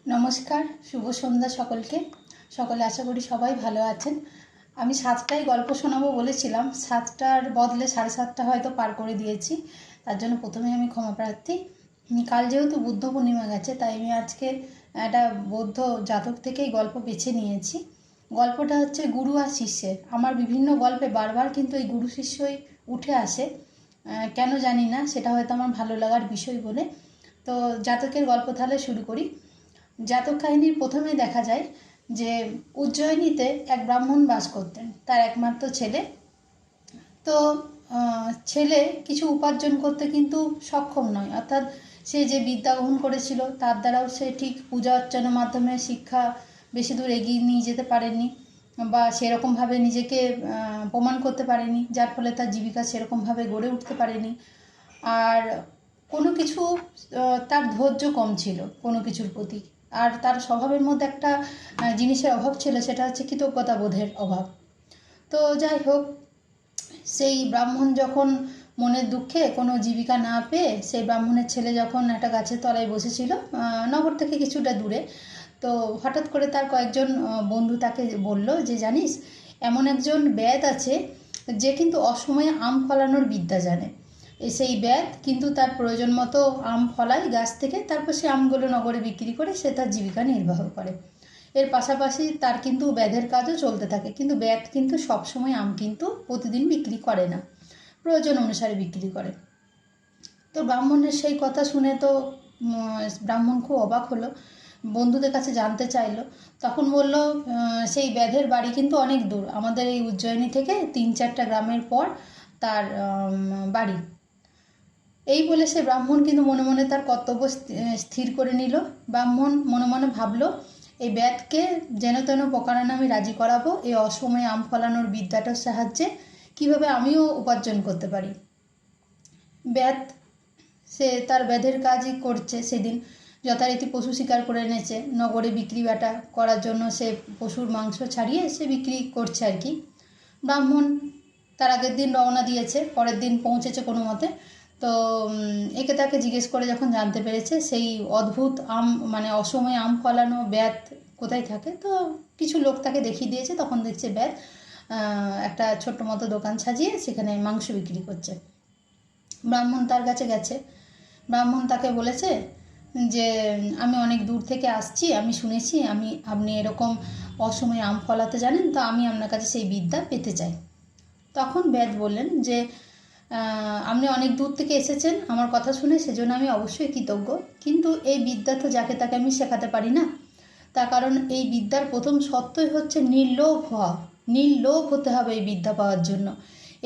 নমস্কার, শুভ সন্ধ্যা সকলকে। সকলে আশা করি সবাই ভালো আছেন। আমি 7টায় গল্প শোনাবো বলেছিলাম, 7টার বদলে 7:30টা হয়তো পার করে দিয়েছি, তার জন্য প্রথমে আমি ক্ষমা প্রার্থী। কাল যেহেতু বুদ্ধ পূর্ণিমা গেছে, তাই আমি আজকে একটা বৌদ্ধ জাতক থেকেই গল্প বেছে নিয়েছি। গল্পটা হচ্ছে গুরু আর শিষ্যের। আমার বিভিন্ন গল্পে বারবার কিন্তু এই গুরু শিষ্যই উঠে আসে, কেন জানি না, সেটা হয়তো আমার ভালো লাগার বিষয় বলে। তো জাতকের গল্প তাহলে শুরু করি। জাতক কাহিনীর প্রথমে দেখা যায় যে উজ্জয়িনীতে এক ব্রাহ্মণ বাস করতেন, তার একমাত্র ছেলে। তো ছেলে কিছু উপার্জন করতে কিন্তু সক্ষম নয়, অর্থাৎ সে যে বিদ্যা গ্রহণ করেছিল তার দ্বারাও সে ঠিক পূজা অর্চনার মাধ্যমে শিক্ষা বেশি দূর এগিয়ে নিয়ে যেতে পারেনি, বা সেরকমভাবে নিজেকে প্রমাণ করতে পারেনি, যার ফলে তার জীবিকা সেরকমভাবে গড়ে উঠতে পারেনি। আর কোনো কিছু তার ধৈর্য কম ছিল কোনো কিছুর প্রতি। আর তার স্বভাবের মধ্যে একটা জিনিসের অভাব ছিল, সেটা হচ্ছে কৃতজ্ঞতা বোধের অভাব। তো যাই হোক, সেই ব্রাহ্মণ যখন মনের দুঃখে কোনো জীবিকা না পেয়ে, সেই ব্রাহ্মণের ছেলে যখন একটা গাছের তলায় বসেছিল নগর থেকে কিছুটা দূরে, তো হঠাৎ করে তার কয়েকজন বন্ধু তাকে বলল যে জানিস, এমন একজন ব্যাদ আছে যে কিন্তু অসময়ে আম ফলানোর বিদ্যা জানে। সেই ব্যাদ কিন্তু তার প্রয়োজন মতো আম ফলায় গাছ থেকে, তারপর সে আমগুলো নগরে বিক্রি করে সে তার জীবিকা নির্বাহ করে। এর পাশাপাশি তার কিন্তু ব্যাধের কাজও চলতে থাকে, কিন্তু ব্যাদ কিন্তু সবসময় আম কিন্তু প্রতিদিন বিক্রি করে না, প্রয়োজন অনুসারে বিক্রি করে। তো ব্রাহ্মণের সেই কথা শুনে তো ব্রাহ্মণ খুব অবাক হলো, বন্ধুদের কাছে জানতে চাইলো। তখন বলল সেই ব্যাধের বাড়ি কিন্তু অনেক দূর, আমাদের এই উজ্জয়িনী থেকে 3-4টা গ্রামের পর তার বাড়ি। এই বলে সে ব্রাহ্মণ কিন্তু মনে মনে তার কর্তব্য স্থির করে নিল। ব্রাহ্মণ মনে মনে ভাবলো, এই ব্যাধকে যেন তেন প্রকারণে আমি রাজি করাবো, এই অসময়ে আম ফলানোর বিদ্যাটার সাহায্যে কিভাবে আমিও উপার্জন করতে পারি। ব্যাধ সে তার ব্যাধের কাজই করছে। সেদিন যথারীতি পশু শিকার করে এনেছে, নগরে বিক্রি বাটা করার জন্য সে পশুর মাংস ছাড়িয়ে সে বিক্রি করছে আর কি। ব্রাহ্মণ তার আগের দিন রওনা দিয়েছে, পরের দিন পৌঁছেছে কোনো মতে। তো একে তাকে জিজ্ঞেস করে যখন জানতে পেরেছে সেই অদ্ভুত আম মানে অসময়ে আম ফলানো ব্যাধ কোথায় থাকে, তো কিছু লোক তাকে দেখিয়ে দিয়েছে। তখন দেখছে ব্যাধ একটা ছোট্ট মতো দোকান সাজিয়ে সেখানে মাংস বিক্রি করছে। ব্রাহ্মণ তার কাছে গেছে। ব্রাহ্মণ তাকে বলেছে যে আমি অনেক দূর থেকে আসছি, আমি শুনেছি আপনি এরকম অসময়ে আম ফলাতে জানেন, তো আমি আপনার কাছে সেই বিদ্যা পেতে চাই। তখন ব্যাদ বললেন যে আপনি অনেক দূর থেকে এসেছেন আমার কথা শুনে, সেজন্য আমি অবশ্যই কৃতজ্ঞ, কিন্তু এই বিদ্যা তো যাকে তাকে আমি শেখাতে পারি না। তার কারণ এই বিদ্যার প্রথম সত্যই হচ্ছে নির্লোভ হওয়া। নির্লোভ হতে হবে এই বিদ্যা পাওয়ার জন্য।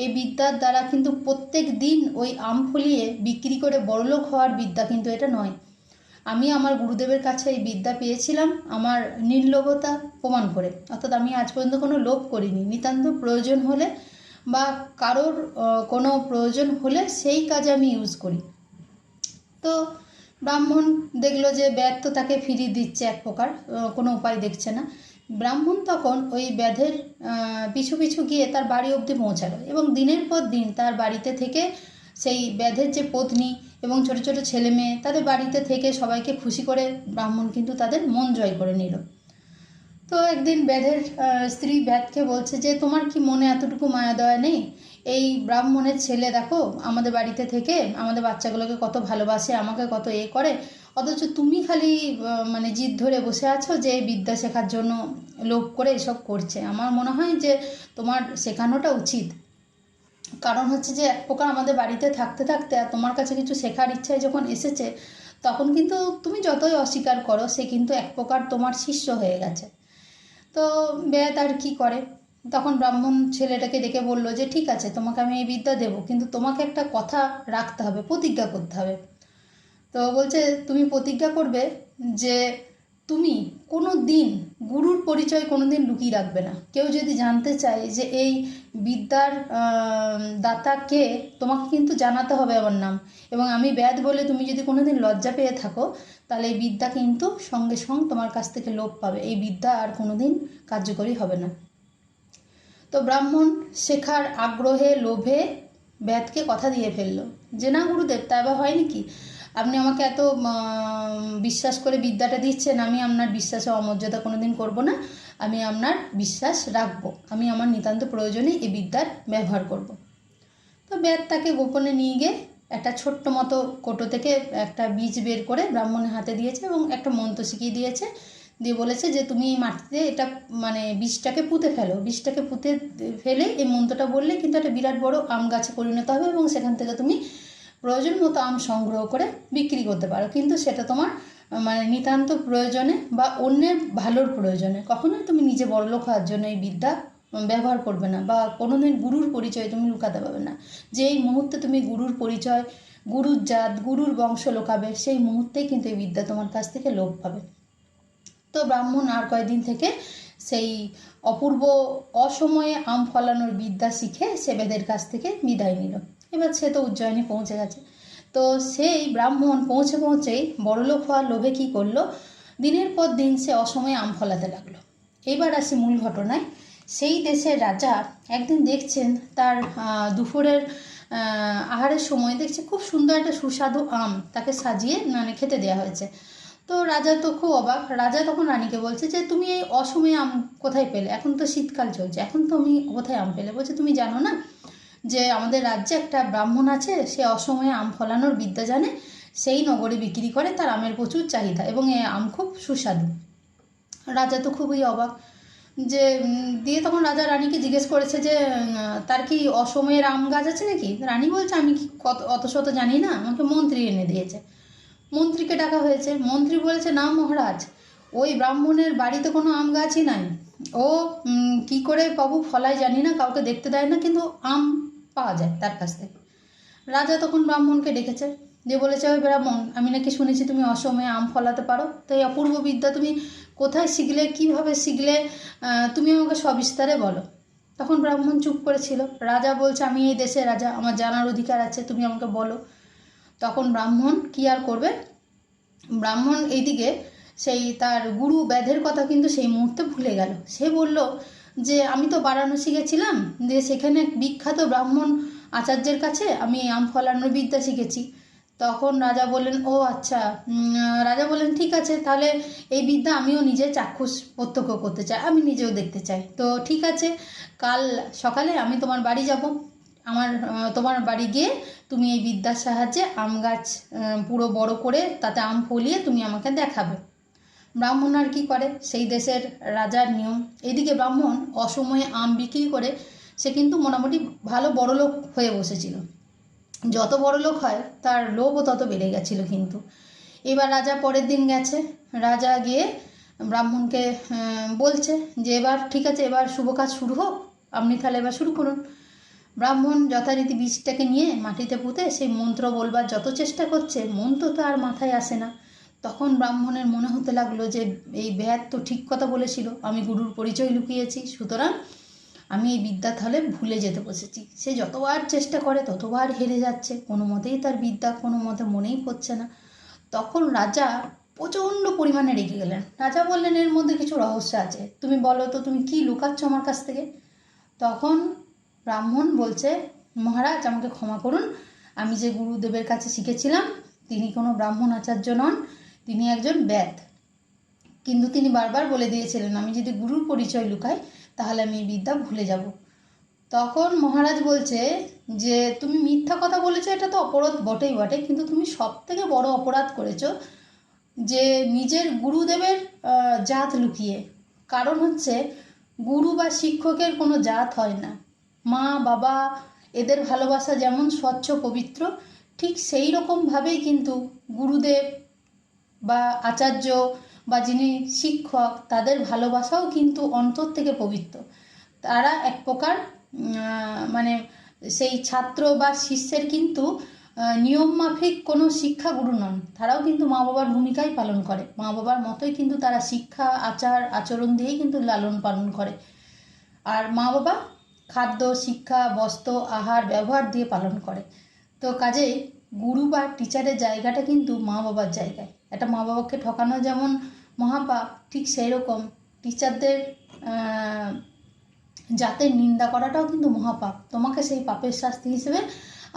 এই বিদ্যার দ্বারা কিন্তু প্রত্যেক দিন ওই আম ফলিয়ে বিক্রি করে বড়লোক হওয়ার বিদ্যা কিন্তু এটা নয়। আমি আমার গুরুদেবের কাছে এই বিদ্যা পেয়েছিলাম আমার নির্লোভতা প্রমাণ করে, অর্থাৎ আমি আজ পর্যন্ত কোনো লোভ করিনি। নিতান্ত প্রয়োজন হলে বা কারোর কোনো প্রয়োজন হলে সেই কাজে আমি ইউজ করি। তো ব্রাহ্মণ দেখলো যে ব্যাধ তো তাকে ফিরিয়ে দিচ্ছে এক প্রকার, কোনো উপায় দেখছে না। ব্রাহ্মণ তখন ওই ব্যাধের পিছু পিছু গিয়ে তার বাড়ি অবধি পৌঁছালো, এবং দিনের পর দিন তার বাড়িতে থেকে সেই ব্যাধের যে পত্নী এবং ছোট ছোট ছেলে মেয়ে তাদের বাড়িতে থেকে সবাইকে খুশি করে ব্রাহ্মণ কিন্তু তাদের মন জয় করে নিল। তো একদিন ব্যাধের স্ত্রী ব্যাধকে বলছে যে তোমার কি মনে এতটুকু মায়া দয়া নেই? এই ব্রাহ্মণের ছেলে দেখো আমাদের বাড়িতে থেকে আমাদের বাচ্চাগুলোকে কত ভালোবাসে, আমাকে কত করে, অথচ তুমি খালি মানে জিদ ধরে বসে আছো যে বিদ্যা শেখার জন্য লোভ করে এসব করছে। আমার মনে হয় যে তোমার শেখানোটা উচিত। কারণ হচ্ছে যে এক প্রকার আমাদের বাড়িতে থাকতে থাকতে আর তোমার কাছে কিছু শেখার ইচ্ছায় যখন এসেছে, তখন কিন্তু তুমি যতই অস্বীকার করো সে কিন্তু এক প্রকার তোমার শিষ্য হয়ে গেছে। তো ব্যাদ আর কি করে, তখন ব্রাহ্মণ ছেলেটাকে ডেকে বলল যে ঠিক আছে, তোমাকে আমি এই বিদ্যা দেবো, কিন্তু তোমাকে একটা কথা রাখতে হবে, প্রতিজ্ঞা করতে হবে। তো বলছে তুমি প্রতিজ্ঞা করবে যে তুমি কোনো দিন গুরুর পরিচয় কোনো দিন লুকিয়ে রাখবে না। কেউ যদি জানতে চায় যে এই বিদ্যার দাতা কে, তোমাকে কিন্তু জানাতে হবে আমার নাম, এবং আমি ব্যাদ বলে তুমি যদি কোনো দিন লজ্জা পেয়ে থাকো, তাহলে এই বিদ্যা কিন্তু সঙ্গে সঙ্গে তোমার কাছ থেকে লোপ পাবে, এই বিদ্যা আর কোনো দিন কার্যকরী হবে না। তো ব্রাহ্মণ শেখার আগ্রহে লোভে ব্যাদকে কথা দিয়ে ফেললো যে না গুরুদেব, তা এবার হয় নাকি, আপনি আমাকে এত বিশ্বাস করে বিদ্যাটা দিচ্ছেন, আমি আপনার বিশ্বাসে অমর্যাদা কোনোদিন করব না, আমি আপনার বিশ্বাস রাখবো, আমি আমার নিতান্ত প্রয়োজনে এই বিদ্যার ব্যবহার করব। তো বেদ তাকে গোপনে নিয়ে গিয়ে একটা ছোট্ট মতো কোটো থেকে একটা বীজ বের করে ব্রাহ্মণের হাতে দিয়েছে এবং একটা মন্ত্র শিখিয়ে দিয়েছে, দিয়ে বলেছে যে তুমি এই মাটিতে এটা মানে বীজটাকে পুঁতে ফেলো, বীজটাকে পুঁতে ফেলে এই মন্ত্রটা বললে কিন্তু একটা বিরাট বড় আম গাছে পরিণত হবে এবং সেখান থেকে তুমি প্রয়োজন মতো আম সংগ্রহ করে বিক্রি করতে পারো, কিন্তু সেটা তোমার মানে নিতান্ত প্রয়োজনে বা অন্যের ভালোর প্রয়োজনে, কখনোই তুমি নিজে বড়লোক হওয়ার জন্য এই বিদ্যা ব্যবহার করবে না, বা কোনোদিন গুরুর পরিচয় তুমি লুকাতে পারবে না। যেই মুহূর্তে তুমি গুরুর পরিচয়, গুরুর জাত, গুরুর বংশ লোকাবে, সেই মুহূর্তেই কিন্তু এই বিদ্যা তোমার কাছ থেকে লোপ পাবে। তো ব্রাহ্মণ আর কয়েকদিন থেকে সেই অপূর্ব অসময়ে আম ফলানোর বিদ্যা শিখে সে বেদের কাছ থেকে বিদায় নিল। এবার সে তো উজ্জয়িনী পৌঁছে গেছে। তো সেই ব্রাহ্মণ পৌঁছেই বড়লোক হওয়ার লোভে কী করলো, দিনের পর দিন সে অসময়ে আম ফলাতে লাগলো। এবার আসি মূল ঘটনায়। সেই দেশের রাজা একদিন দেখছেন তার দুপুরের আহারের সময় দেখছে খুব সুন্দর একটা সুস্বাদু আম তাকে সাজিয়ে মানে খেতে দেওয়া হয়েছে। তো রাজা তো খুব অবাক। রাজা তখন রানীকে বলছে যে তুমি এই অসময়ে আম কোথায় পেলে, এখন তো শীতকাল চলছে, এখন তো আমি কোথায় আম পেলে? বলছে তুমি জানো না যে আমাদের রাজ্যে একটা ব্রাহ্মণ আছে, সে অসময়ে আম ফলানোর বিদ্যা জানে, সেই নগরে বিক্রি করে, তার আমের প্রচুর চাহিদা এবং এই আম খুব সুস্বাদু। রাজা তো খুবই অবাক যে দিয়ে তখন রাজা রানীকে জিজ্ঞেস করেছে যে তার কি অসময়ের আম গাছ আছে নাকি? রানী বলছে আমি কি অত শত জানি না, আমাকে মন্ত্রী এনে দিয়েছে। মন্ত্রীকে ডাকা হয়েছে। মন্ত্রী বলেছে না মহারাজ, ওই ব্রাহ্মণের বাড়িতে কোনো আম গাছই নাই, ও কি করে বাবু ফলায় জানি না, কাউকে দেখতে দেয় না, কিন্তু আম পাওয়া যায় তার কাছ থেকে। রাজা তখন ব্রাহ্মণকে ডেকেছে, যে বলেছে ওই ব্রাহ্মণ, আমি নাকি শুনেছি তুমি অসময়ে আম ফলাতে পারো, তো এই অপূর্ব বিদ্যা তুমি কোথায় শিখলে, কীভাবে শিখলে, তুমি আমাকে সবিস্তারে বলো। তখন ব্রাহ্মণ চুপ করেছিল। রাজা বলছে আমি এই দেশের রাজা, আমার জানার অধিকার আছে, তুমি আমাকে বলো। তখন ব্রাহ্মণ কী আর করবে, ব্রাহ্মণ এইদিকে সেই তার গুরু ব্যাধের কথা কিন্তু সেই মুহূর্তে ভুলে গেল। সে বলল যে আমি তো বারাণসী গেছিলাম, যে সেখানে বিখ্যাত ব্রাহ্মণ আচার্যের কাছে আমি আম ফলানোর বিদ্যা শিখেছি। তখন রাজা বললেন ও আচ্ছা, রাজা বললেন ঠিক আছে, তাহলে এই বিদ্যা আমিও নিজে চাক্ষুষ প্রত্যক্ষ করতে চাই, আমি নিজেও দেখতে চাই। তো ঠিক আছে, কাল সকালে আমি তোমার বাড়ি যাব, তোমার বাড়ি গিয়ে তুমি এই বিদ্যার সাহায্যে আম গাছ পুরো বড় করে তাতে আম ফলিয়ে তুমি আমাকে দেখাবে। ব্রাহ্মণ আর কী করে, সেই দেশের রাজার নিয়ম। এদিকে ব্রাহ্মণ অসময়ে আম বিক্রি করে সে কিন্তু মোটামুটি ভালো বড়লোক হয়ে বসেছিল। যত বড়লোক হয় তার লোভও তত বেড়ে গেছিলো কিন্তু। এবার রাজা পরের দিন গেছে, রাজা গিয়ে ব্রাহ্মণকে বলছে যে এবার ঠিক আছে, এবার শুভ কাজ শুরু হোক, আপনি তাহলে এবার শুরু করুন। ব্রাহ্মণ যথারীতি বীজটাকে নিয়ে মাটিতে পুঁতে সেই মন্ত্র বলবার যত চেষ্টা করছে, মন্ত্র তো আর মাথায় আসে না। তখন ব্রাহ্মণের মনে হতে লাগলো যে এই ব্যাধ তো ঠিক কথা বলেছিল, আমি গুরুর পরিচয় লুকিয়েছি, সুতরাং আমি এই বিদ্যা তাহলে ভুলে যেতে বসেছি। সে যতবার চেষ্টা করে ততবার হেরে যাচ্ছে, কোনো মতেই তার বিদ্যা কোনো মতে মনেই পড়ছে না। তখন রাজা প্রচণ্ড পরিমাণে রেগে গেলেন। রাজা বললেন এর মধ্যে কিছু রহস্য আছে, তুমি বলো তো তুমি কি লুকাচ্ছ আমার কাছ থেকে। তখন ব্রাহ্মণ বলছে মহারাজ আমাকে ক্ষমা করুন, আমি যে গুরুদেবের কাছে শিখেছিলাম তিনি কোনো ব্রাহ্মণ আচার্য নন, তিনি একজন ব্যাধ, কিন্তু তিনি বারবার বলে দিয়েছিলেন আমি যদি গুরুর পরিচয় লুকাই তাহলে আমি এই বিদ্যা ভুলে যাব। তখন মহারাজ বলছে যে তুমি মিথ্যা কথা বলেছো, এটা তো অপরাধ বটেই বটে, কিন্তু তুমি সব থেকে বড় অপরাধ করেছো যে নিজের গুরুদেবের জাত লুকিয়ে। কারণ হচ্ছে গুরু বা শিক্ষকের কোনো জাত হয় না, মা বাবা এদের ভালোবাসা যেমন স্বচ্ছ পবিত্র, ঠিক সেই রকমভাবেই কিন্তু গুরুদেব বা আচার্য বা যিনি শিক্ষক তাদের ভালোবাসাও কিন্তু অন্তর থেকে পবিত্র। তারা এক প্রকার মানে সেই ছাত্র বা শিষ্যের কিন্তু নিয়মমাফিক কোনো শিক্ষাগুরু নন, তারাও কিন্তু মা বাবার ভূমিকাই পালন করে, মা বাবার মতোই কিন্তু তারা শিক্ষা আচার আচরণ দিয়েই কিন্তু লালন পালন করে। আর মা বাবা খাদ্য শিক্ষা বস্ত্র আহার ব্যবহার দিয়ে পালন করে। তো কাজেই গুরু বা টিচারের জায়গাটা কিন্তু মা বাবার জায়গায়। একটা মা বাবাকে ঠকানো যেমন মহাপাপ, ঠিক সেই রকম টিচারদের জাতের নিন্দা করাটাও কিন্তু মহাপাপ, তোমাকে সেই পাপের শাস্তি হিসেবে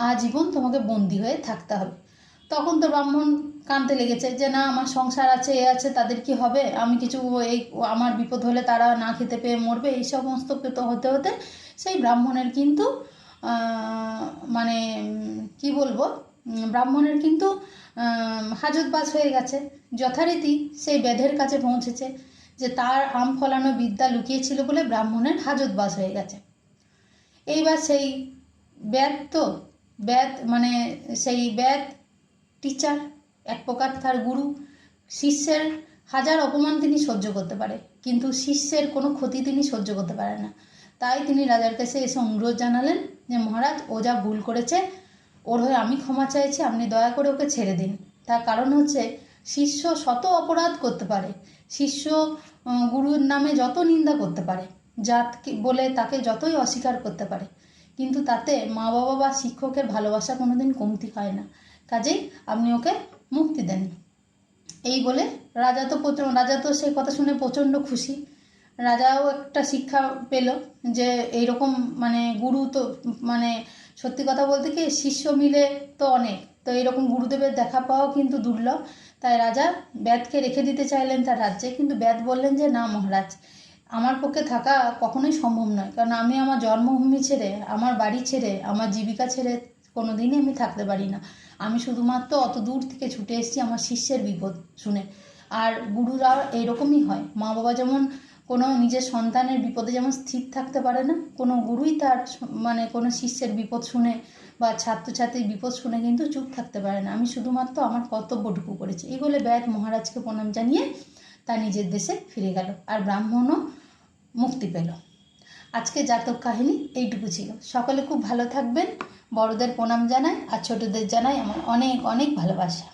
আজীবন তোমাকে বন্দী হয়ে থাকতে হবে। তখন তো ব্রাহ্মণ কাঁদতে লেগেছে যে না, আমার সংসার আছে, এ আছে, তাদের কি হবে, আমি কিছু এই আমার বিপদ হলে তারা না খেতে পেয়ে মরবে, এই সমস্ত তো হতে হতে সেই ব্রাহ্মণের কিন্তু মানে কি বলবো, ব্রাহ্মণের কিন্তু হাজতবাস হয়ে গেছে। যথারীতি সেই বেদের কাছে পৌঁছেছে যে তার আম ফলানো বিদ্যা লুকিয়েছিল বলে ব্রাহ্মণের হাজতবাস হয়ে গেছে। এইবার সেই বেদ মানে সেই বেদ টিচার, এক প্রকার তার গুরু, শিষ্যের হাজার অপমান তিনি সহ্য করতে পারে, কিন্তু শিষ্যের কোনো ক্ষতি তিনি সহ্য করতে পারে না। তাই তিনি রাজার কাছে এসে অনুরোধ জানালেন যে মহারাজ, ও যা ভুল করেছে ওর হয়ে আমি ক্ষমা চাইছি, আপনি দয়া করে ওকে ছেড়ে দিন। তার কারণ হচ্ছে শিষ্য শত অপরাধ করতে পারে, শিষ্য গুরুর নামে যত নিন্দা করতে পারে, জাত বলে তাকে যতই অস্বীকার করতে পারে, কিন্তু তাতে মা বাবা বা শিক্ষকের ভালোবাসা কোনোদিন কমতি হয় না। কাজেই আপনি ওকে মুক্তি দেন। এই বলে রাজা তো সেই কথা শুনে প্রচণ্ড খুশি। রাজাও একটা শিক্ষা পেল যে এইরকম মানে গুরু তো মানে সত্যি কথা বলতে কি শিষ্য মিলে তো অনেক, তো এইরকম গুরুদেবের দেখা পাওয়াও কিন্তু দুর্লভ। তাই রাজা বেদকে রেখে দিতে চাইলেন তার রাজ্যে, কিন্তু বেদ বললেন যে না মহারাজ, আমার পক্ষে থাকা কখনোই সম্ভব নয়, কারণ আমি আমার জন্মভূমি ছেড়ে, আমার বাড়ি ছেড়ে, আমার জীবিকা ছেড়ে কোনো দিনই আমি থাকতে পারি না। আমি শুধুমাত্র অত দূর থেকে ছুটে এসেছি আমার শিষ্যের বিপদ শুনে। আর গুরুরা এইরকমই হয়, মা বাবা যেমন কোনো নিজের সন্তানের বিপদে যেমন স্থির থাকতে পারে না, কোনো গুরুই তার মানে কোনো শিষ্যের বিপদ শুনে বা ছাত্রছাত্রীর বিপদ শুনে কিন্তু চুপ থাকতে পারে না। আমি শুধুমাত্র আমার কর্তব্যটুকু করেছি। এই বলে বেদ মহারাজকে প্রণাম জানিয়ে তার নিজের দেশে ফিরে গেল, আর ব্রাহ্মণও মুক্তি পেল। আজকে জাতক কাহিনী এইটুকু ছিল। সকলে খুব ভালো থাকবেন, বড়দের প্রণাম জানাই আর ছোটদের জানাই আমার অনেক অনেক ভালোবাসা।